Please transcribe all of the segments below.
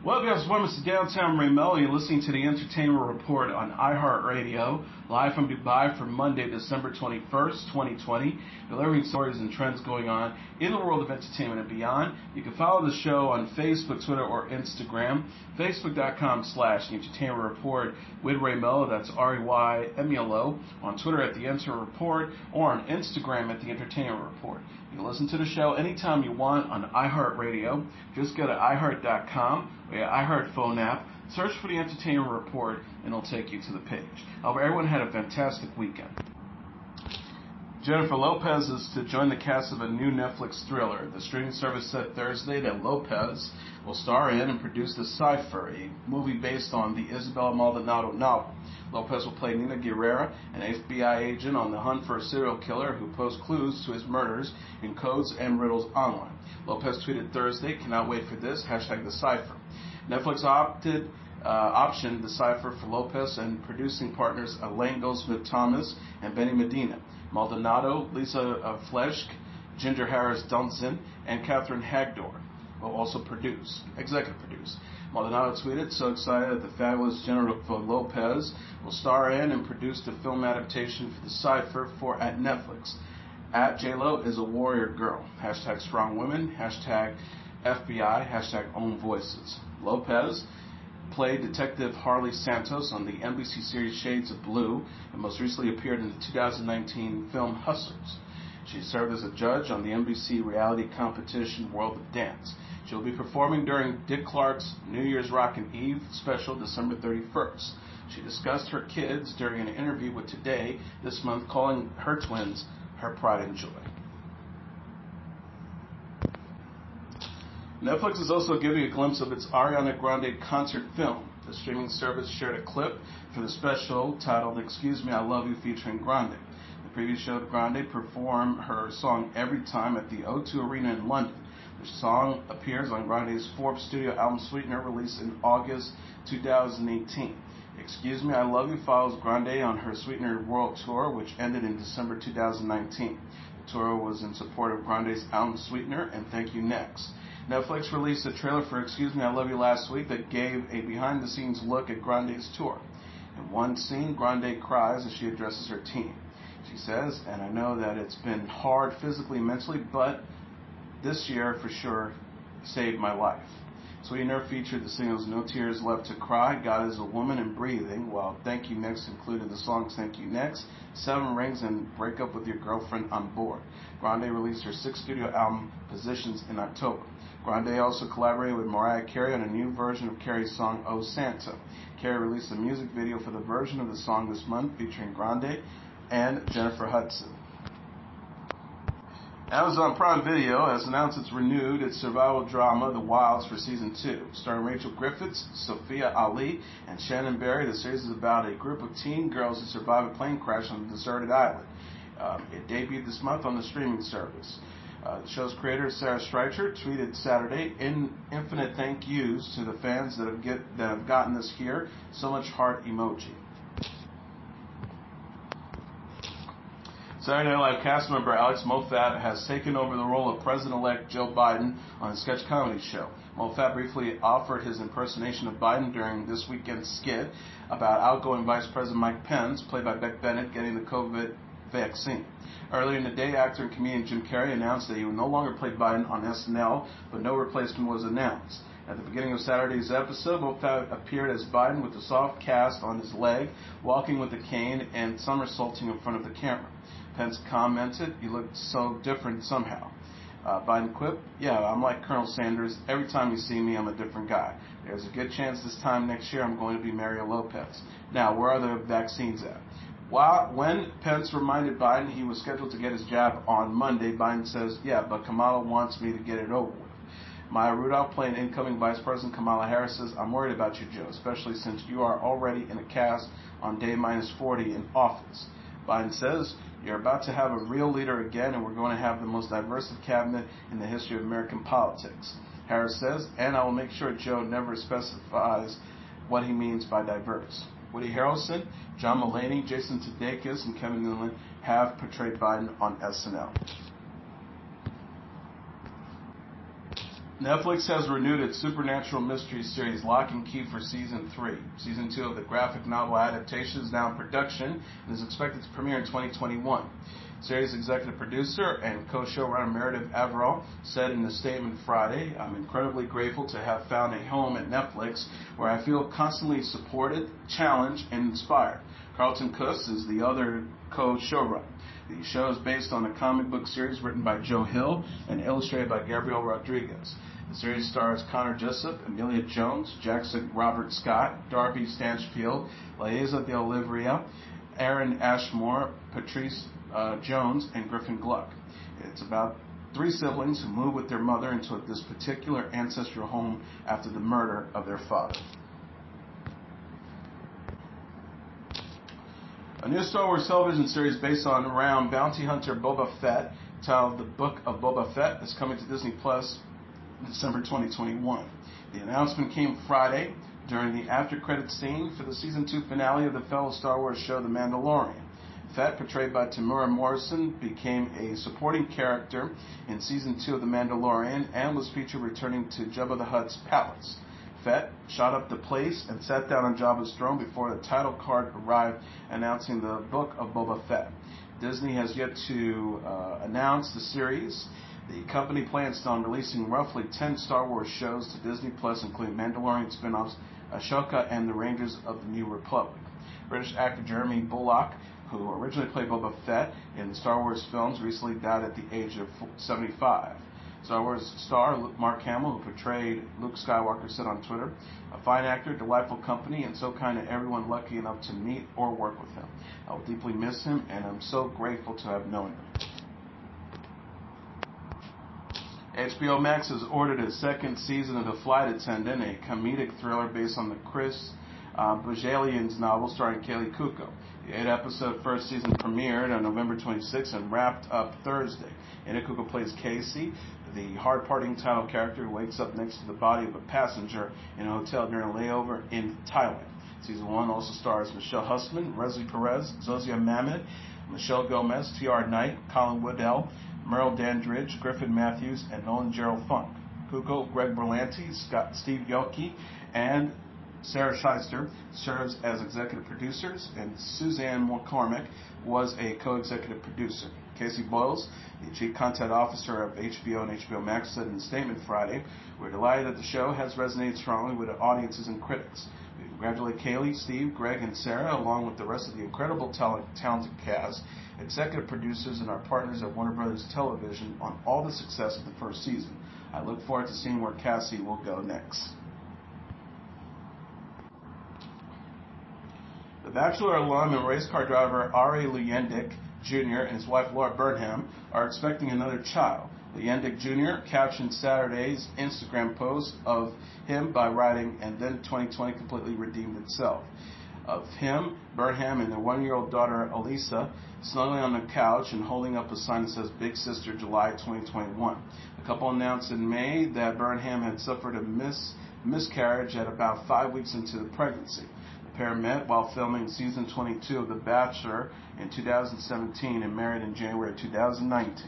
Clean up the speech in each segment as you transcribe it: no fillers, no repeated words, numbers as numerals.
Well, guys, welcome to Downtown Melo. You're listening to the Entertainment Report on iHeartRadio, live from Dubai for Monday, December 21st, 2020, delivering stories and trends going on in the world of entertainment and beyond. You can follow the show on Facebook, Twitter, or Instagram. Facebook.com/Entertainment Report with Ray Melo, that's REYMELO, on Twitter at The Enter Report, or on Instagram at The Entertainment Report. You can listen to the show anytime you want on iHeartRadio. Just go to iHeart.com or your iHeart phone app, search for The Entertainment Report, and it'll take you to the page. However, everyone had a fantastic weekend. Jennifer Lopez is to join the cast of a new Netflix thriller. The streaming service said Thursday that Lopez will star in and produce The Cipher, a movie based on the Isabel Maldonado novel. Lopez will play Nina Guerrera, an FBI agent on the hunt for a serial killer who posts clues to his murders in codes and riddles online. Lopez tweeted Thursday, "Cannot wait for this, #The Cipher." Netflix optioned The Cipher for Lopez and producing partners Elaine Goldsmith-Thomas and Benny Medina. Maldonado, Lisa Fleschke, Ginger Harris-Dunson, and Catherine Hagdor will also executive produce. Maldonado tweeted, "So excited that the fabulous Jennifer Lopez will star in and produce the film adaptation for The Cipher at Netflix. At JLo is a warrior girl. #strong women, #FBI, #own voices." Lopez played Detective Harley Santos on the NBC series Shades of Blue and most recently appeared in the 2019 film Hustlers. She served as a judge on the NBC reality competition World of Dance. She'll be performing during Dick Clark's New Year's Rockin' Eve special December 31st. She discussed her kids during an interview with Today this month, calling her twins her pride and joy. Netflix is also giving a glimpse of its Ariana Grande concert film. The streaming service shared a clip for the special titled "Excuse Me, I Love You" featuring Grande. The preview showed Grande perform her song Every Time at the O2 Arena in London. The song appears on Grande's fourth studio album Sweetener, released in August 2018. "Excuse Me, I Love You" follows Grande on her Sweetener World Tour, which ended in December 2019. The tour was in support of Grande's album Sweetener and Thank You Next. Netflix released a trailer for "Excuse Me, I Love You" last week that gave a behind-the-scenes look at Grande's tour. In one scene, Grande cries as she addresses her team. She says, "And I know that it's been hard physically and mentally, but this year for sure saved my life." Sweetener featured the singles "No Tears Left to Cry," "God Is a Woman," and "Breathing," while Thank You Next included the songs "Thank You Next," "Seven Rings," and "Break Up With Your Girlfriend on Board." Grande released her sixth studio album, Positions, in October. Grande also collaborated with Mariah Carey on a new version of Carey's song "Oh Santa." Carey released a music video for the version of the song this month featuring Grande and Jennifer Hudson. Amazon Prime Video has announced it's renewed its survival drama The Wilds for Season 2. Starring Rachel Griffiths, Sophia Ali, and Shannon Berry, the series is about a group of teen girls who survive a plane crash on a deserted island. It debuted this month on the streaming service. The show's creator, Sarah Streicher, tweeted Saturday, "Infinite thank yous to the fans that have gotten us here. So much heart emoji." Saturday Night Live cast member Alex Moffat has taken over the role of President-elect Joe Biden on the sketch comedy show. Moffat briefly offered his impersonation of Biden during this weekend's skit about outgoing Vice President Mike Pence, played by Beck Bennett, getting the COVID vaccine. Earlier in the day, actor and comedian Jim Carrey announced that he would no longer play Biden on SNL, but no replacement was announced. At the beginning of Saturday's episode, Moffat appeared as Biden with a soft cast on his leg, walking with a cane and somersaulting in front of the camera. Pence commented, "You look so different somehow." Biden quipped, "Yeah, I'm like Colonel Sanders. Every time you see me, I'm a different guy. There's a good chance this time next year I'm going to be Mario Lopez. Now, where are the vaccines at?" When Pence reminded Biden he was scheduled to get his jab on Monday, Biden says, "Yeah, but Kamala wants me to get it over with." Maya Rudolph, playing incoming Vice President Kamala Harris, says, "I'm worried about you, Joe, especially since you are already in a cast on day -40 in office." Biden says, "You're about to have a real leader again, and we're going to have the most diverse cabinet in the history of American politics." Harris says, "And I will make sure Joe never specifies what he means by diverse." Woody Harrelson, John Mulaney, Jason Sudeikis, and Kevin Nealon have portrayed Biden on SNL. Netflix has renewed its supernatural mystery series Lock and Key for Season 3. Season 2 of the graphic novel adaptation is now in production and is expected to premiere in 2021. Series executive producer and co-showrunner Meredith Averill said in a statement Friday, "I'm incredibly grateful to have found a home at Netflix where I feel constantly supported, challenged, and inspired." Carlton Cust is the other co-showrunner. The show is based on a comic book series written by Joe Hill and illustrated by Gabriel Rodriguez. The series stars Connor Jessup, Emilia Jones, Jackson Robert Scott, Darby Stanchfield, Liza de Oliveira, Aaron Ashmore, Patrice Jones, and Griffin Gluck. It's about three siblings who move with their mother into this particular ancestral home after the murder of their father. A new Star Wars television series based on around bounty hunter Boba Fett, titled The Book of Boba Fett, is coming to Disney Plus in December 2021. The announcement came Friday during the after-credits scene for the Season 2 finale of the fellow Star Wars show The Mandalorian. Fett, portrayed by Tamura Morrison, became a supporting character in Season 2 of The Mandalorian and was featured returning to Jabba the Hutt's palace. Fett shot up the place and sat down on Jabba's throne before the title card arrived announcing the Book of Boba Fett. Disney has yet to announce the series. The company plans on releasing roughly 10 Star Wars shows to Disney Plus, including Mandalorian spin-offs, Ashoka, and the Rangers of the New Republic. British actor Jeremy Bulloch, who originally played Boba Fett in the Star Wars films, recently died at the age of 75. Star Wars star Mark Hamill, who portrayed Luke Skywalker, said on Twitter, "A fine actor, delightful company, and so kind to everyone lucky enough to meet or work with him. I will deeply miss him, and I'm so grateful to have known him." HBO Max has ordered a second season of The Flight Attendant, a comedic thriller based on the Chris Bajalian's novel starring Kaley Cuoco. The 8-episode first season premiered on November 26 and wrapped up Thursday. In it, Cuoco plays Casey, the hard-partying title character who wakes up next to the body of a passenger in a hotel during a layover in Thailand. Season 1 also stars Michelle Husman, Leslie Perez, Zozia Mahmood, Michelle Gomez, T.R. Knight, Colin Woodell, Merle Dandridge, Griffin Matthews, and Nolan Gerald Funk. Cuoco, Greg Berlanti, Steve Yoki, and Sarah Shyster serves as executive producers, and Suzanne McCormick was a co-executive producer. Casey Boyles, the chief content officer of HBO and HBO Max, said in a statement Friday, "We're delighted that the show has resonated strongly with audiences and critics. We congratulate Kaylee, Steve, Greg, and Sarah, along with the rest of the incredible talented cast, executive producers, and our partners at Warner Brothers Television on all the success of the first season. I look forward to seeing where Cassie will go next." The Bachelor alum and race car driver Ari Luyendyk Jr. and his wife Laura Burnham are expecting another child. Luyendyk Jr. captioned Saturday's Instagram post of him by writing, "And then 2020 completely redeemed itself." Of him, Burnham, and their 1-year-old daughter Elisa snuggling on the couch and holding up a sign that says "Big Sister July 2021. The couple announced in May that Burnham had suffered a miscarriage at about 5 weeks into the pregnancy. The pair met while filming season 22 of The Bachelor in 2017 and married in January 2019.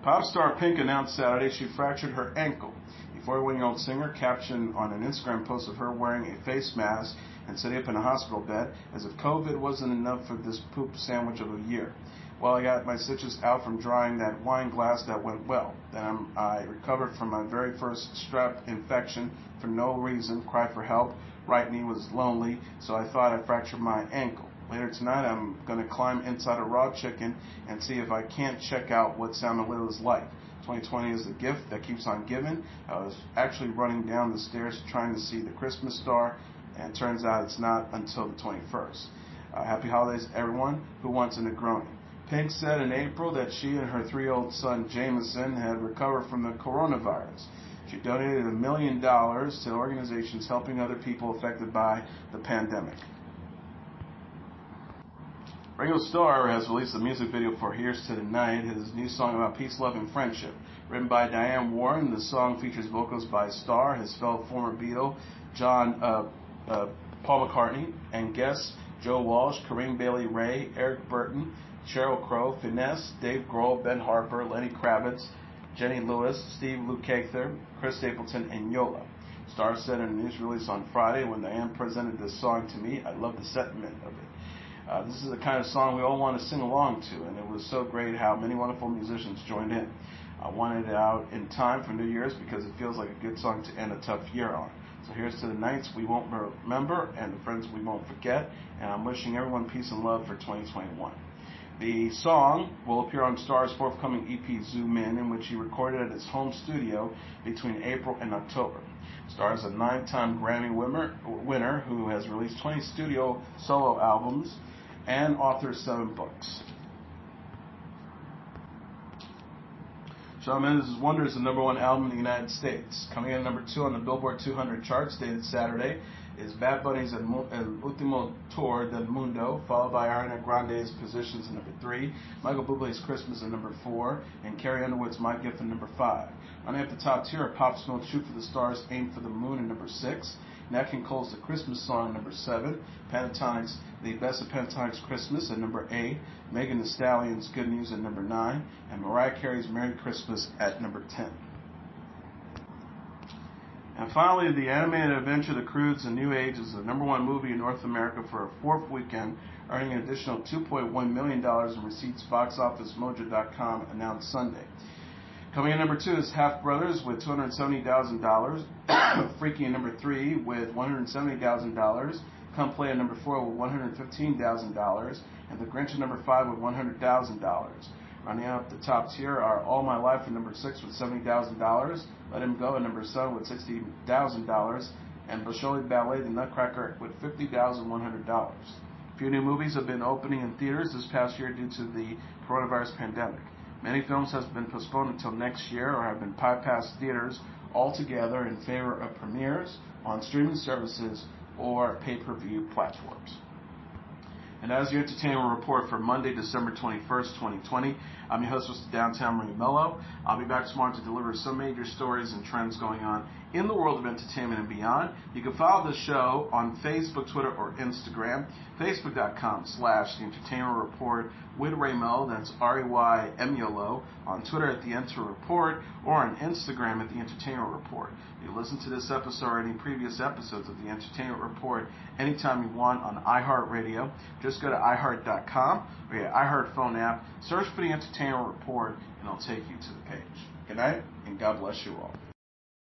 Pop star Pink announced Saturday she fractured her ankle. The 41-year-old singer captioned on an Instagram post of her wearing a face mask and sitting up in a hospital bed as if COVID wasn't enough for this poop sandwich of a year. "Well, I got my stitches out from drying that wine glass that went well. Then I recovered from my very first strep infection for no reason, cried for help. Right knee was lonely, so I thought I fractured my ankle. Later tonight, I'm going to climb inside a raw chicken and see if I can't check out what Santa Lil is like. 2020 is the gift that keeps on giving. I was actually running down the stairs trying to see the Christmas star, and it turns out it's not until the 21st. Happy holidays, everyone who wants a Negroni." Pink said in April that she and her 3-year-old son, Jameson, had recovered from the coronavirus. She donated $1 million to organizations helping other people affected by the pandemic. Ringo Starr has released a music video for Here's to the Night, his new song about peace, love, and friendship. Written by Diane Warren, the song features vocals by Starr, his fellow former Beatle, Paul McCartney, and guests Joe Walsh, Kareem Bailey-Rae, Eric Burton, Sheryl Crow, Finesse, Dave Grohl, Ben Harper, Lenny Kravitz, Jenny Lewis, Steve Lukather, Chris Stapleton, and Yola. Starr said in a news release on Friday, when Diane presented this song to me, I love the sentiment of it. This is the kind of song we all want to sing along to, and it was so great how many wonderful musicians joined in. I wanted it out in time for New Year's because it feels like a good song to end a tough year on. So here's to the nights we won't remember and the friends we won't forget, and I'm wishing everyone peace and love for 2021. The song will appear on Starr's forthcoming EP Zoom In which he recorded at his home studio between April and October. Starr is a 9-time Grammy winner who has released 20 studio solo albums and authored 7 books. Shawn Mendes' Wonder is the #1 album in the United States. Coming in at #2 on the Billboard 200 charts dated Saturday is Bad Bunny's El Último Tour del Mundo, followed by Ariana Grande's Positions at #3, Michael Bublé's Christmas at #4, and Carrie Underwood's My Gift at #5. Running up the top tier are Pop Smoke's Shoot for the Stars, Aim for the Moon at #6, Nat King Cole's The Christmas Song at #7, Pentatonic's The Best of Pentatonic's Christmas at #8, Megan Thee Stallion's Good News at #9, and Mariah Carey's Merry Christmas at #10. And finally, the animated adventure The Croods: A New Age is the #1 movie in North America for a 4th weekend, earning an additional $2.1 million in receipts, Box Office Mojo.com announced Sunday. Coming in #2 is Half Brothers with $270,000, Freaky at #3 with $170,000, Come Play at #4 with $115,000, and The Grinch at #5 with $100,000. Running up the top tier are All My Life at #6 with $70,000, Let Him Go at #7 with $60,000, and Bolshoi Ballet The Nutcracker with $50,100. A few new movies have been opening in theaters this past year due to the coronavirus pandemic. Many films have been postponed until next year or have been bypassed theaters altogether in favor of premieres on streaming services or pay-per-view platforms. And as your entertainment report for Monday, December 21st, 2020, I'm your host, Mr. Downtown Ringo Melo. I'll be back tomorrow to deliver some major stories and trends going on in the world of entertainment and beyond. You can follow the show on Facebook, Twitter, or Instagram. Facebook.com/The Entertainment Report with Ray Melo, that's RAYMELO, on Twitter at The Enter Report, or on Instagram at The Entertainment Report. You listen to this episode or any previous episodes of The Entertainment Report anytime you want on iHeartRadio. Just go to iHeart.com or your iHeart phone app, search for The Entertainment Report, and it'll take you to the page. Good night, and God bless you all.